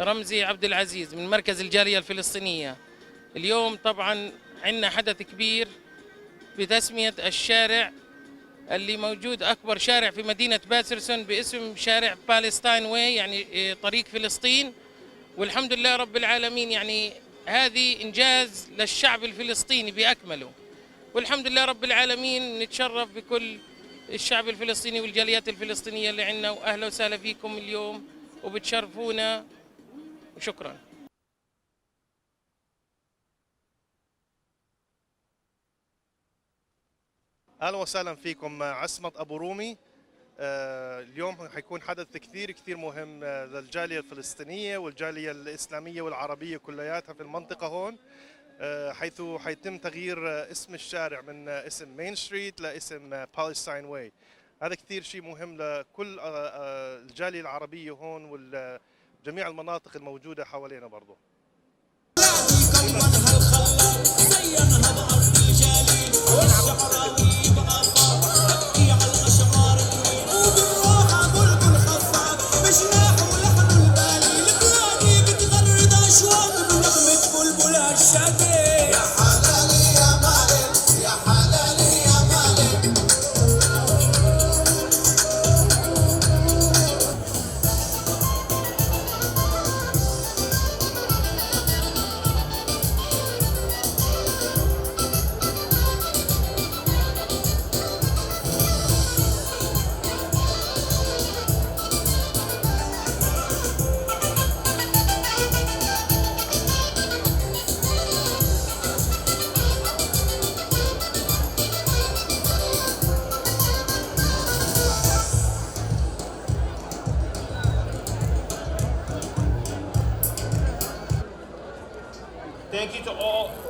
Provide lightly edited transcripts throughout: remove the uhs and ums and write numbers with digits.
رمزي عبد العزيز من مركز الجالية الفلسطينية. اليوم طبعا عندنا حدث كبير بتسمية الشارع اللي موجود أكبر شارع في مدينة باترسون باسم شارع بالستاين واي، يعني طريق فلسطين. والحمد لله رب العالمين، يعني هذه إنجاز للشعب الفلسطيني بأكمله، والحمد لله رب العالمين. نتشرف بكل الشعب الفلسطيني والجاليات الفلسطينية اللي عندنا، وأهلا وسهلا فيكم اليوم وبتشرفونا، وشكرا. اهلا وسهلا فيكم. عصمت ابو رومي. اليوم حيكون حدث كثير مهم للجاليه الفلسطينيه والجاليه الاسلاميه والعربيه كلياتها في المنطقه هون، حيث حيتم تغيير اسم الشارع من اسم مين ستريت لاسم بالستاين واي. هذا كثير شيء مهم لكل الجاليه العربيه هون وجميع المناطق الموجوده حوالينا برضه.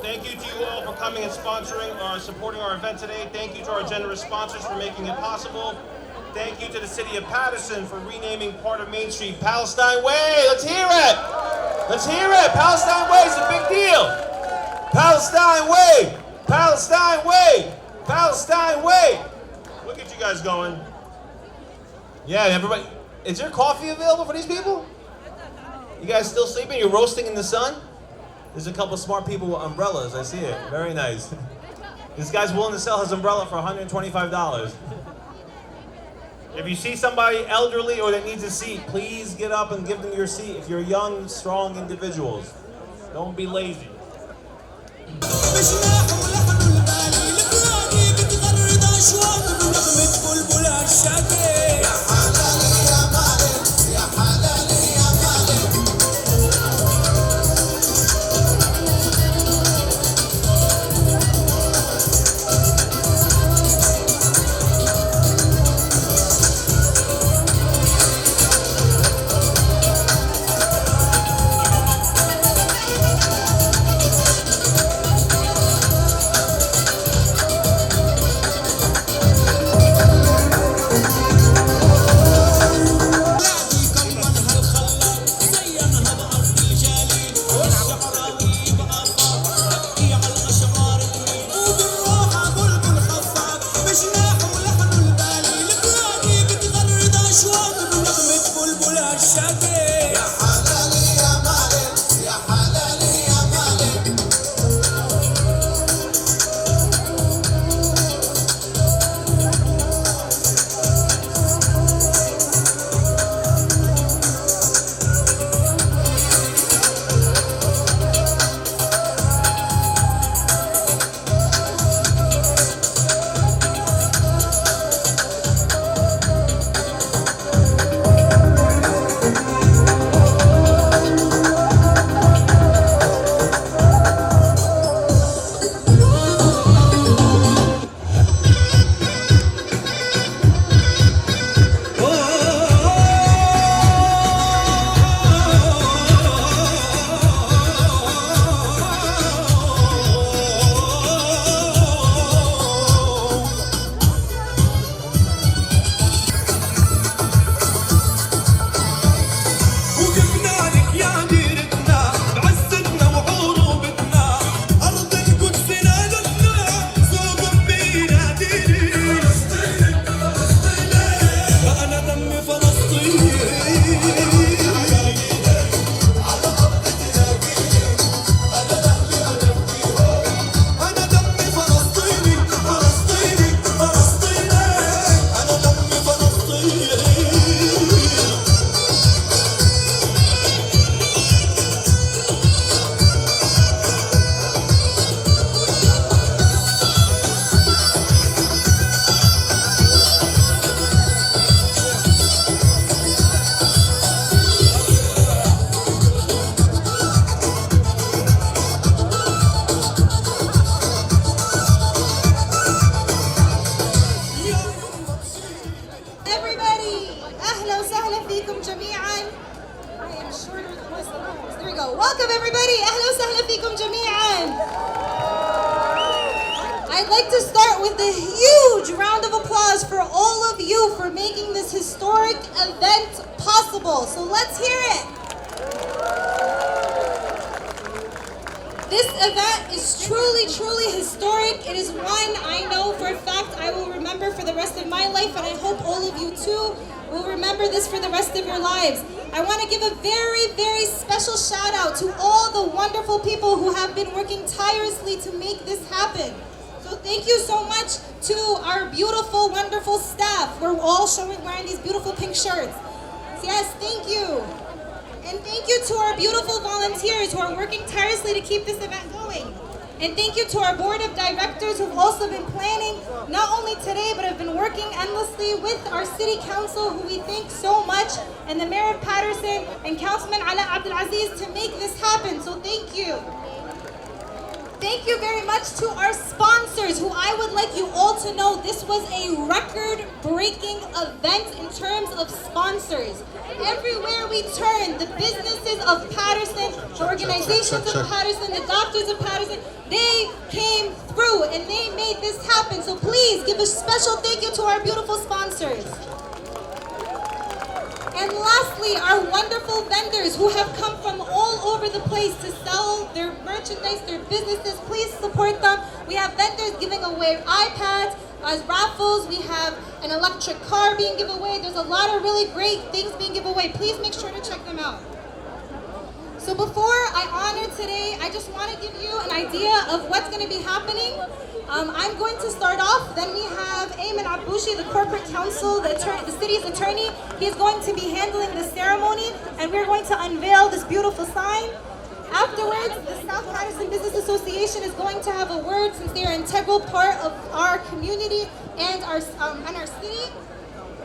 Thank you to you all for coming and sponsoring or supporting our event today. Thank you to our generous sponsors for making it possible. Thank you to the city of Patterson for renaming part of Main Street Palestine Way. Let's hear it. Let's hear it. Palestine Way is a big deal. Palestine Way. Palestine Way. Palestine Way. Look at you guys going. Yeah, everybody. Is there coffee available for these people? You guys still sleeping? You're roasting in the sun? There's a couple smart people with umbrellas. I see it. Very nice. This guy's willing to sell his umbrella for $125. If you see somebody elderly or that needs a seat, please get up and give them your seat. If you're young, strong individuals, don't be lazy. فيكم جميعا. I am shorter than my slides. There we go. Welcome everybody. أهلا وسهلا فيكم جميعا. I'd like to start with a huge round of applause for all of you for making this historic event possible. So let's hear it. This event is truly, truly historic. It is one I know for a fact I will remember for the rest of my life, and I hope all of you too will remember this for the rest of your lives. I want to give a very, very special shout out to all the wonderful people who have been working tirelessly to make this happen. So thank you so much to our beautiful, wonderful staff. We're all wearing these beautiful pink shirts. Yes, thank you. And thank you to our beautiful volunteers who are working tirelessly to keep this event going. And thank you to our board of directors who've also been planning, not only today, but have been working endlessly with our city council, who we thank so much, and the mayor of Patterson and Councilman Ala Abdulaziz to make this happen. So thank you. Thank you very much to our sponsors, who I would like you all to know this was a record-breaking event in terms of sponsors. Everywhere we turn, the businesses of Patterson, the organizations of Patterson, the doctors of Patterson, they came through and they made this happen. So please give a special thank you to our beautiful sponsors. And lastly, our wonderful vendors who have come from all over the place to sell their merchandise, their businesses. Please support them. We have vendors giving away iPads as raffles. We have an electric car being given away. There's a lot of really great things being given away. Please make sure to check them out. So before I honor today, I just want to give you an idea of what's going to be happening. I'm going to start off. Then we have Ayman Abushi, the corporate counsel, the city's attorney. He's going to be handling the ceremony, and we're going to unveil this beautiful sign. Afterwards, the South Patterson Business Association is going to have a word, since they are an integral part of our community and our city.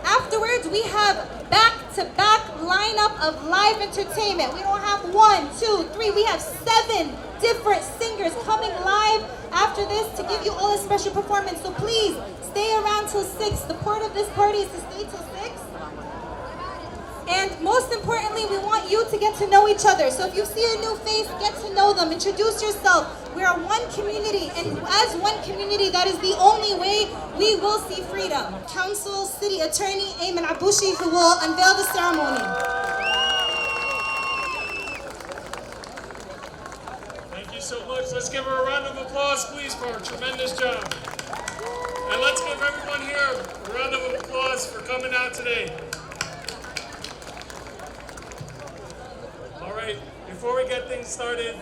Afterwards, we have back-to-back lineup of live entertainment. We don't have 1, 2, 3. We have 7 different singers coming live after this to give you all a special performance. So please stay around till 6. The point of this party is to stay till 6. And most importantly, we want you to get to know each other. So if you see a new face, get to know them, introduce yourself. We are one community, and as one community, that is the only way we will see freedom. Council City Attorney Ayman Abushi, who will unveil the ceremony. Thank you so much. Let's give her a round of applause, please, for her tremendous job. And let's give everyone here a round of applause for coming out today. All right, before we get things started,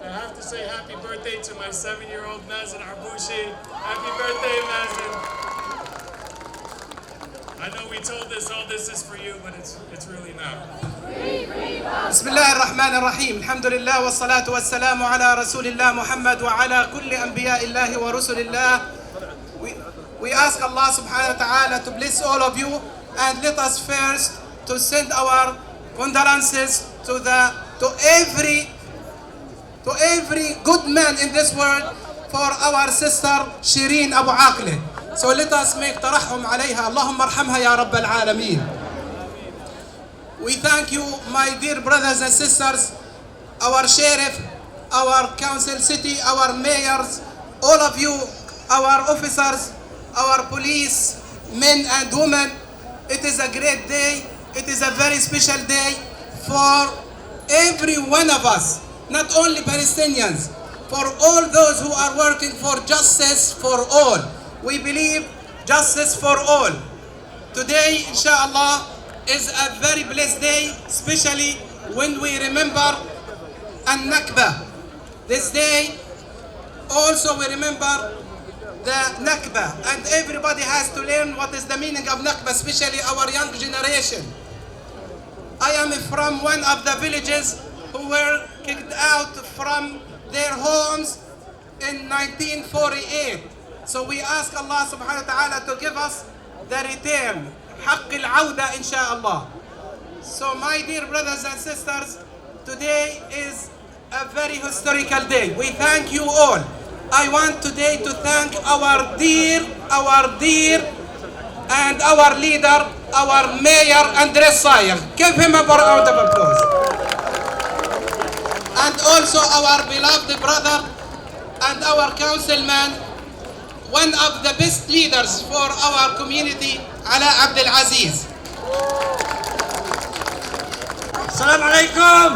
I have to say happy birthday to my 7-year-old Mazen Arbushi. Happy birthday, Mazen. I know we told all this is for you, but it's really not. بسم الله الرحمن الرحيم. الحمد لله والصلاة والسلام على رسول الله محمد وعلى كل أنبياء الله ورسل الله. We ask Allah subhanahu wa ta'ala to bless all of you, and let us first to send our condolences to every good man in this world for our sister Shireen Abu Aqle. So let us make ترحم عليها. اللهم ارحمها يا رب العالمين. We thank you, my dear brothers and sisters, our sheriff, our council city, our mayors, all of you, our officers, our police, men and women. It is a great day. It is a very special day for every one of us, not only Palestinians, for all those who are working for justice for all. We believe justice for all. Today, inshallah, is a very blessed day, especially when we remember Al-Nakba. This day, also we remember the Nakba, and everybody has to learn what is the meaning of Nakba, especially our young generation. I am from one of the villages who were kicked out from their homes in 1948. So we ask Allah subhanahu wa ta'ala to give us the return, حق العودة إن شاء الله. So my dear brothers and sisters, today is a very historical day. We thank you all. I want today to thank our dear and our leader, our mayor, Andres Sayer. Give him a round of applause. And also our beloved brother and our councilman, one of the best leaders for our community, Ala Abdel Aziz. Assalamu alaikum.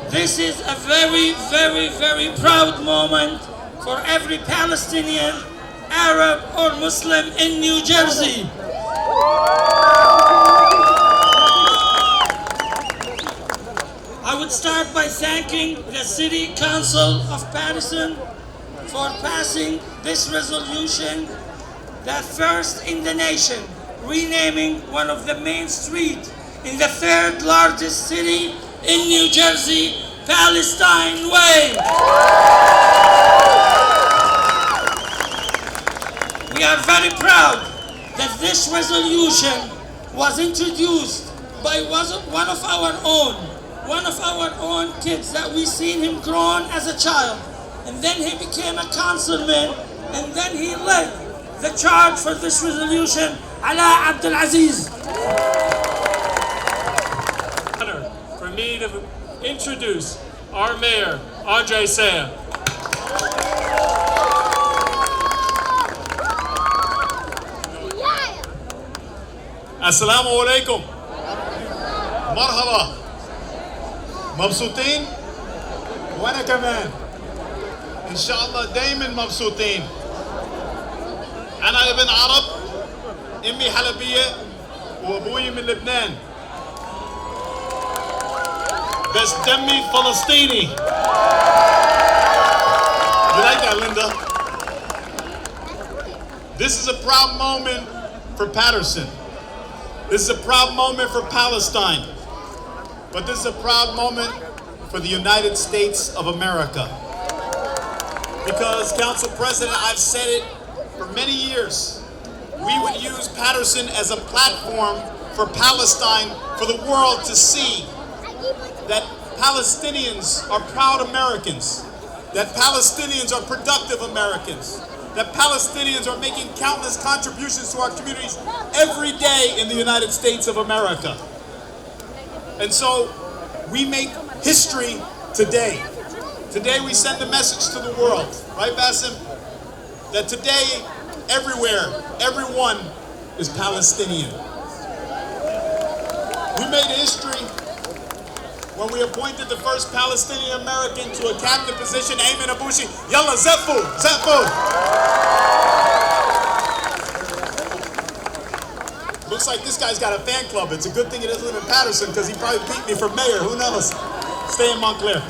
This is a very, very, very proud moment for every Palestinian, Arab or Muslim in New Jersey. I would start by thanking the City Council of Patterson for passing this resolution, the first in the nation, renaming one of the main streets in the third largest city in New Jersey, Palestine Way. We are very proud that this resolution was introduced by one of our own kids that we seen him growing as a child. And then he became a councilman, and then he led the charge for this resolution, Ala Abdel Aziz. Honor for me to introduce our mayor, Andre Saya. السلام عليكم. مرحبا. مبسوطين؟ وانا كمان. ان شاء الله دايما مبسوطين. انا ابن عرب، امي حلبية وابوي من لبنان. بس دمي فلسطيني. You like that, Linda? This is a proud moment for Patterson. This is a proud moment for Palestine. But this is a proud moment for the United States of America. Because, Council President, I've said it for many years, we would use Patterson as a platform for Palestine, for the world to see that Palestinians are proud Americans, that Palestinians are productive Americans, that Palestinians are making countless contributions to our communities every day in the United States of America. And so we make history today. Today we send a message to the world, right, Basim? That today, everywhere, everyone is Palestinian. We made history when we appointed the first Palestinian American to a cabinet position, Ayman Abushi. Yalla, Zefu, Zefu. Looks like this guy's got a fan club. It's a good thing he doesn't live in Patterson because he probably beat me for mayor. Who knows? Stay in Montclair.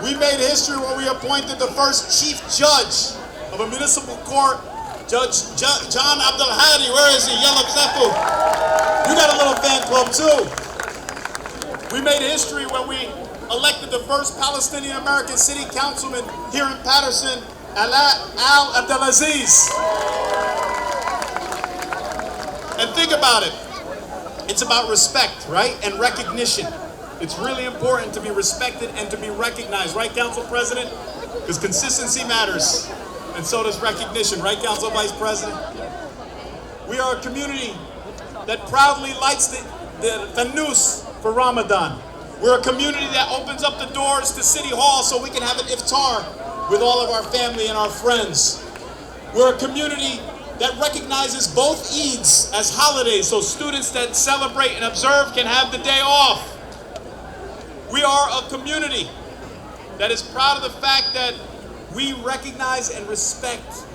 We made history when we appointed the first chief judge of a municipal court, Judge John Abdul Hadi. Where is he? Yalla, Zefu. You got a little fan club too. We made history when we elected the first Palestinian American city councilman here in Patterson, Al Abdelaziz. And think about it. It's about respect, right? And recognition. It's really important to be respected and to be recognized, right, Council President? Because consistency matters, and so does recognition, right, Council Vice President? We are a community that proudly lights the fanus for Ramadan. We're a community that opens up the doors to City Hall so we can have an iftar with all of our family and our friends. We're a community that recognizes both Eids as holidays so students that celebrate and observe can have the day off. We are a community that is proud of the fact that we recognize and respect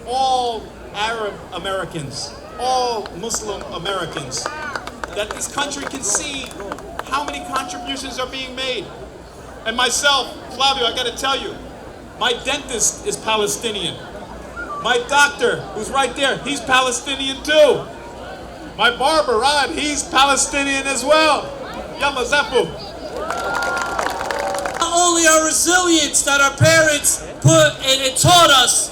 all Arab Americans, all Muslim Americans, that this country can see how many contributions are being made. And myself, Flavio, I gotta tell you, my dentist is Palestinian. My doctor, who's right there, he's Palestinian too. My barber, Rod, he's Palestinian as well. Yalla Zefu. Not only our resilience that our parents put and taught us,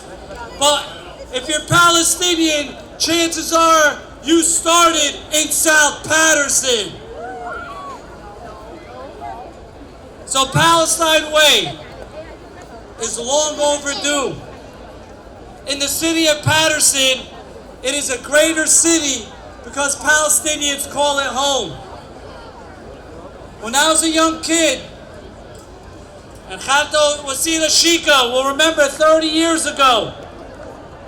but if you're Palestinian, chances are you started in South Patterson. So Palestine Way is long overdue. In the city of Patterson, It is a greater city because Palestinians call it home. When I was a young kid, and Khato Wasila Shika will remember 30 years ago,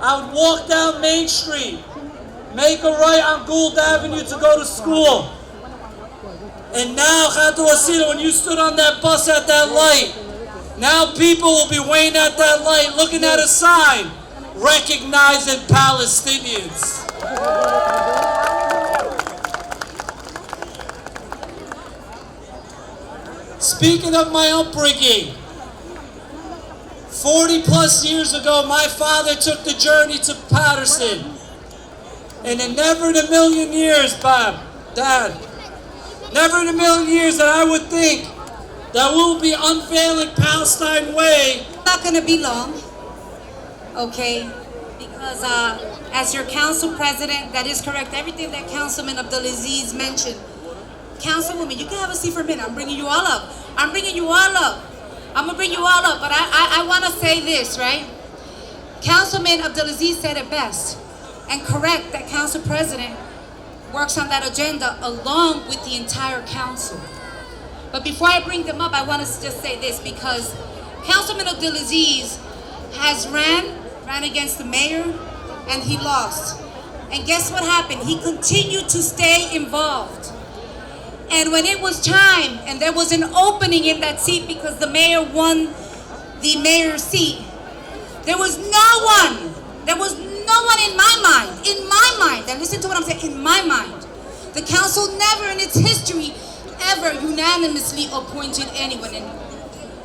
I would walk down Main Street, make a right on Gould Avenue to go to school. And now, Khato Wasila, when you stood on that bus at that light, now people will be waiting at that light, looking at a sign, recognizing Palestinians. Speaking of my upbringing, 40 plus years ago, my father took the journey to Patterson. And then never in a million years, Dad, never in a million years that I would think that we'll be unveiling Palestine Way. Not going to be long, okay? Because as your council president, that is correct. Everything that Councilman Abdulaziz mentioned. Councilwoman, you can have a seat for a minute. I'm bringing you all up. I'm going to bring you all up. But I want to say this, right? Councilman Abdulaziz said it best. And correct that council president works on that agenda along with the entire council. But before I bring them up, I want to just say this, because Councilman Abdulaziz has ran against the mayor, and he lost. And guess what happened? He continued to stay involved. And when it was time, and there was an opening in that seat because the mayor won the mayor's seat, there was no one in my mind, and listen to what I'm saying, in my mind, the council never in its history ever unanimously appointed anyone. And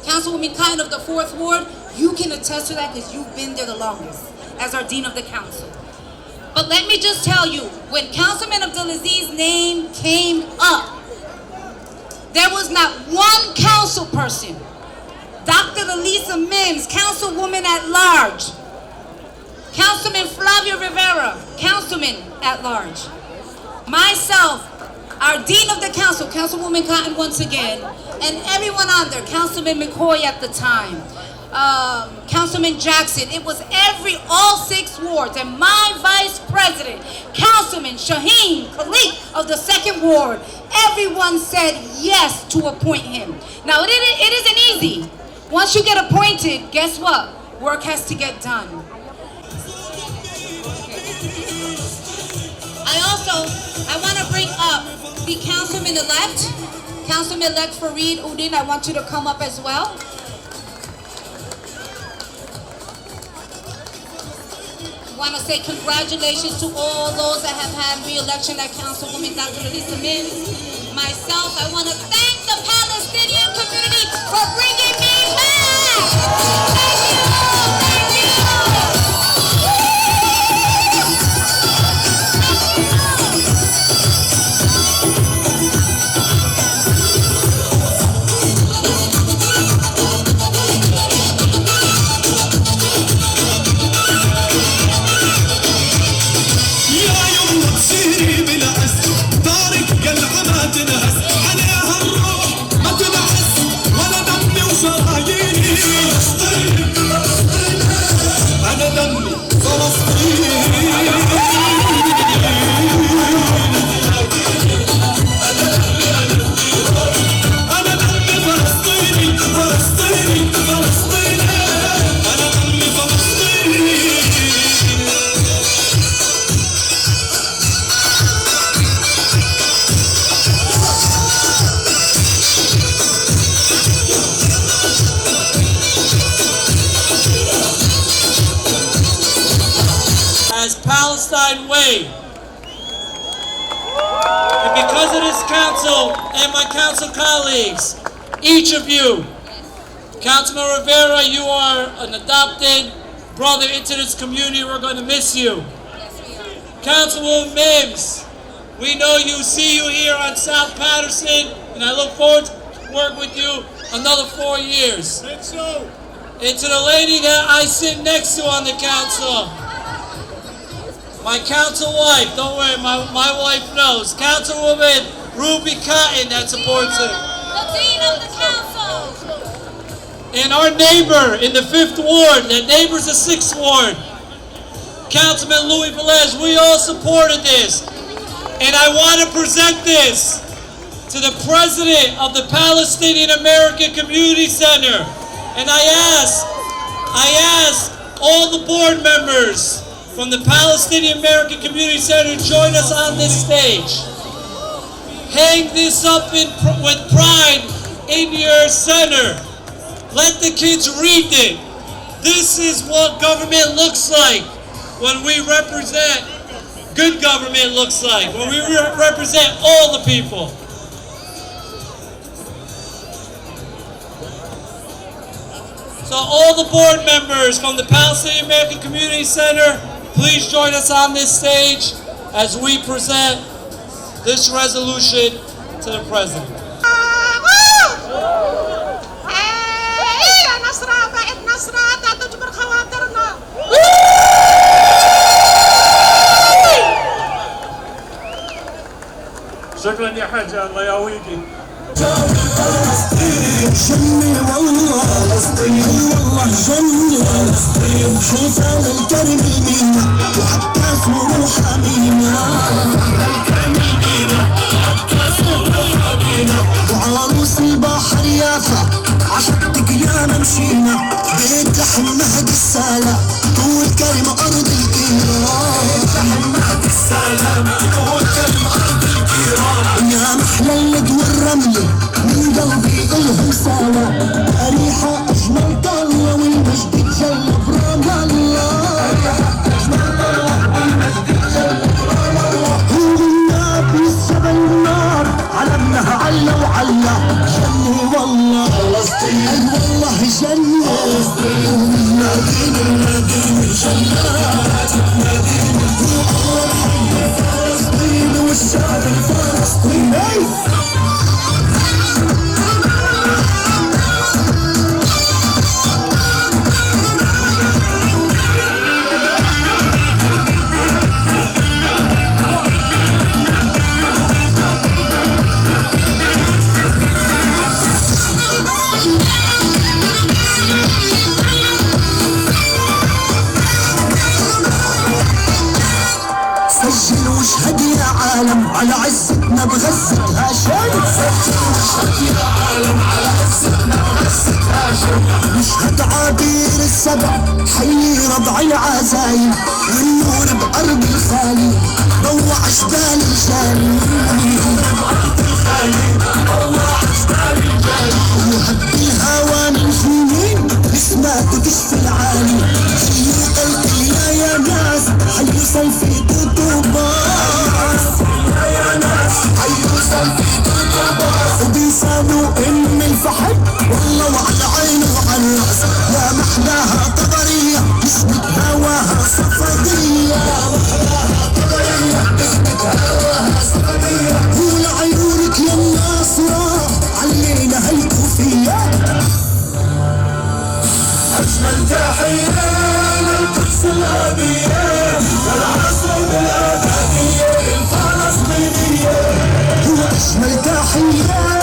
Councilwoman Cotton of the 4th Ward, you can attest to that because you've been there the longest as our Dean of the Council. But let me just tell you, when Councilman Abdulaziz's name came up, there was not one council person, Dr. Elisa Mims, councilwoman at large, Councilman Flavio Rivera, councilman at large, myself, our Dean of the Council, Councilwoman Cotton once again, and everyone on there, Councilman McCoy at the time, Councilman Jackson. It was all 6 wards, and my vice president, Councilman Shaheen Khalid of the 2nd Ward, everyone said yes to appoint him. Now, it isn't easy. Once you get appointed, guess what? Work has to get done. I want to bring up the Councilman-elect, Councilman-elect Fareed Udin. I want you to come up as well. I want to say congratulations to all those that have had re-election at Councilwoman Dr. Elisa Mims. Myself, I want to thank the Palestinian community for bringing me back. Thank you. Thank you. Palestine Way. And because of this council and my council colleagues, each of you, Councilman Rivera, you are an adopted brother into this community. We're going to miss you. Councilwoman Mims, we know you, see you here on South Patterson, and I look forward to work with you another 4 years. And to the lady that I sit next to on the council, my council wife, don't worry, my wife knows. Councilwoman Ruby Cotton that supports it. The Dean of the Council. And our neighbor in the 5th Ward, that neighbor's the 6th Ward, Councilman Louis Velez, we all supported this. And I want to present this to the president of the Palestinian American Community Center. And I ask all the board members from the Palestinian American Community Center to join us on this stage. Hang this up with pride in your center. Let the kids read it. This is what government looks like when we represent, good government looks like, when we represent all the people. So all the board members from the Palestinian American Community Center, please join us on this stage as we present this resolution to the President. شكرا يا حاجة، الله يقويكي. جني والله فلسطين، والله جني فلسطين، حيثان الكرم المينا وحتى سروح أمينا، الكرم المينا وحتى سروح أمينا، وعروس البحر يافا عشقتك يا ممشينا، بيت لحم مهد السلام طول كرم أرض الإيران، بيت لحم مهد السلام طول كرم أرض الإيران، يا محلى اللد والرملة من قلبي إلهم سوا، أريحة أجمل طلة والمجد تجلى برام الله، أريحة أجمل طلة والمجد تجلى برام الله، والنار يسجب النار علمناها علا وعلا، جنة والله فلسطين، والله جنة فلسطين، المدينة المدينة جنات المدينة، والله حي فلسطين والشعب الفلسطيني. سجل واشهد يا عالم على عزتنا بغزة هاشم، سجل واشهد يا عالم على عزتنا بغزة هاشم، نشهد عابير السبع حي ربع العزايم، والنور بأرض الخالي ضوع جبال الجالية، والنور بأرض الخالي ضوع جبال الجالية، وهب الهوى نجومين بسمات وتشفي العالي، حي قلقل يا ناس حي صيفي يا ناس حي صيفي وبيسانوا ام الفحم والله وعلى عينه وعلى الراس، يا محلاها طبريه اسمك هواها صفديه، يا محلاها طبريه اسمك هواها صفديه، ولعيونك يا الناصره علينا هالكوفيه، اجمل تحيه للقدس الابيه للعاصمه الابديه الفلسطينيه، واجمل تحيه